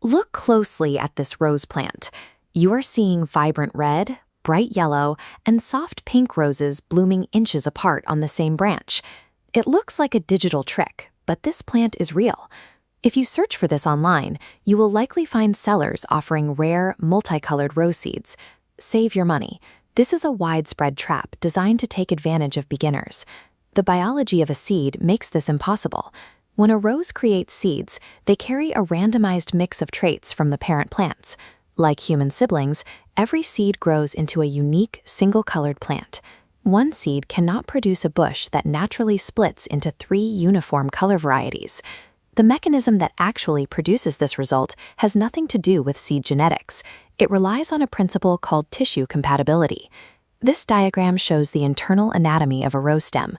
Look closely at this rose plant. You are seeing vibrant red, bright yellow, and soft pink roses blooming inches apart on the same branch. It looks like a digital trick, but this plant is real. If you search for this online, you will likely find sellers offering rare, multicolored rose seeds. Save your money. This is a widespread trap designed to take advantage of beginners. The biology of a seed makes this impossible. When a rose creates seeds, they carry a randomized mix of traits from the parent plants. Like human siblings, every seed grows into a unique, single-colored plant. One seed cannot produce a bush that naturally splits into 3 uniform color varieties. The mechanism that actually produces this result has nothing to do with seed genetics. It relies on a principle called tissue compatibility. This diagram shows the internal anatomy of a rose stem.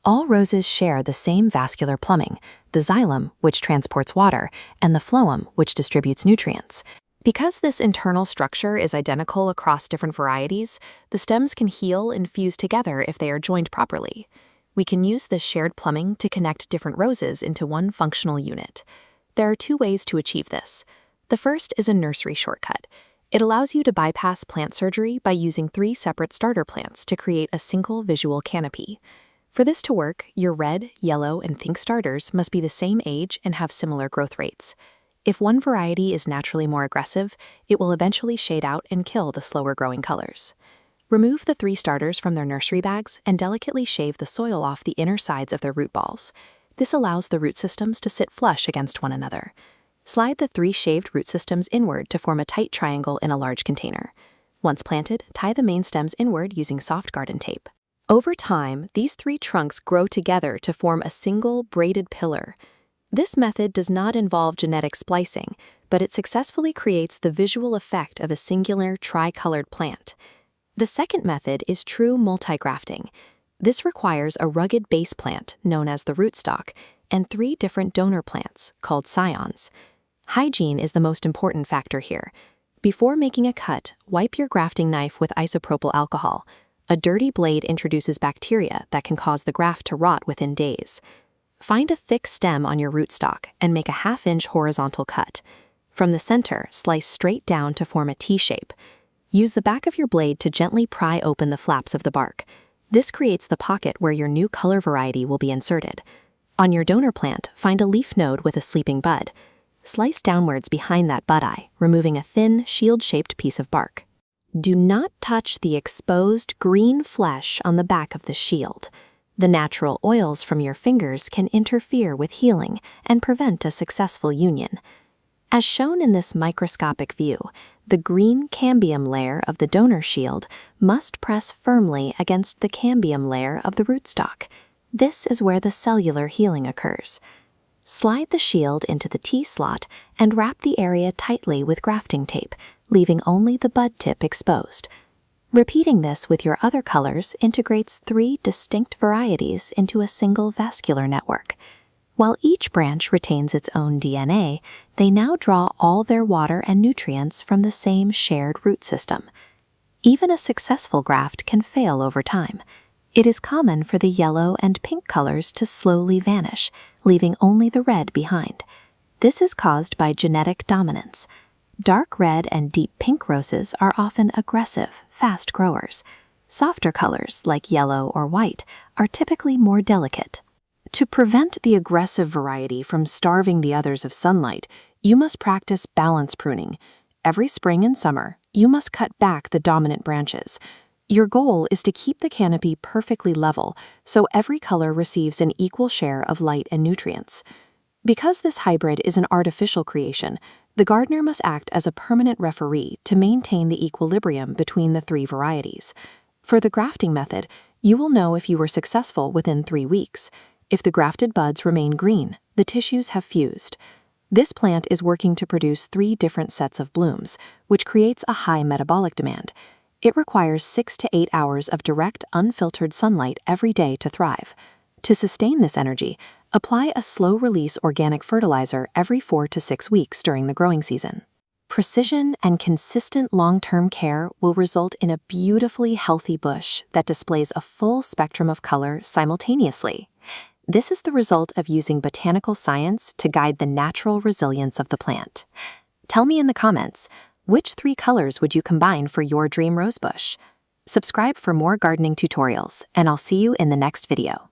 All roses share the same vascular plumbing, the xylem, which transports water, and the phloem, which distributes nutrients. Because this internal structure is identical across different varieties, the stems can heal and fuse together if they are joined properly. We can use this shared plumbing to connect different roses into one functional unit. There are 2 ways to achieve this. The first is a nursery shortcut. It allows you to bypass plant surgery by using 3 separate starter plants to create a single visual canopy. For this to work, your red, yellow, and pink starters must be the same age and have similar growth rates. If one variety is naturally more aggressive, it will eventually shade out and kill the slower-growing colors. Remove the 3 starters from their nursery bags and delicately shave the soil off the inner sides of their root balls. This allows the root systems to sit flush against one another. Slide the 3 shaved root systems inward to form a tight triangle in a large container. Once planted, tie the main stems inward using soft garden tape. Over time, these 3 trunks grow together to form a single braided pillar. This method does not involve genetic splicing, but it successfully creates the visual effect of a singular tricolored plant. The second method is True Multi-Grafting. This requires a rugged base plant, known as the rootstock, and 3 different donor plants, called scions. Hygiene is the most important factor here. Before making a cut, wipe your grafting knife with isopropyl alcohol. A dirty blade introduces bacteria that can cause the graft to rot within days. Find a thick stem on your rootstock and make a 1/2-inch horizontal cut. From the center, slice straight down to form a T shape. Use the back of your blade to gently pry open the flaps of the bark. This creates the pocket where your new color variety will be inserted. On your donor plant, find a leaf node with a sleeping bud. Slice downwards behind that bud eye, removing a thin, shield-shaped piece of bark. Do not touch the exposed green flesh on the back of the shield. The natural oils from your fingers can interfere with healing and prevent a successful union. As shown in this microscopic view, the green cambium layer of the donor shield must press firmly against the cambium layer of the rootstock. This is where the cellular healing occurs. Slide the shield into the T-slot and wrap the area tightly with grafting tape, leaving only the bud tip exposed. Repeating this with your other colors integrates 3 distinct varieties into a single vascular network. While each branch retains its own DNA, they now draw all their water and nutrients from the same shared root system. Even a successful graft can fail over time. It is common for the yellow and pink colors to slowly vanish, leaving only the red behind. This is caused by genetic dominance. Dark red and deep pink roses are often aggressive, fast growers. Softer colors, like yellow or white, are typically more delicate. To prevent the aggressive variety from starving the others of sunlight, you must practice balance pruning. Every spring and summer, you must cut back the dominant branches. Your goal is to keep the canopy perfectly level, so every color receives an equal share of light and nutrients. Because this hybrid is an artificial creation, the gardener must act as a permanent referee to maintain the equilibrium between the 3 varieties. For the grafting method, you will know if you were successful within 3 weeks. If the grafted buds remain green, the tissues have fused. This plant is working to produce 3 different sets of blooms, which creates a high metabolic demand. It requires 6 to 8 hours of direct, unfiltered sunlight every day to thrive. To sustain this energy, apply a slow-release organic fertilizer every 4 to 6 weeks during the growing season. Precision and consistent long-term care will result in a beautifully healthy bush that displays a full spectrum of color simultaneously. This is the result of using botanical science to guide the natural resilience of the plant. Tell me in the comments, which 3 colors would you combine for your dream rosebush? Subscribe for more gardening tutorials, and I'll see you in the next video.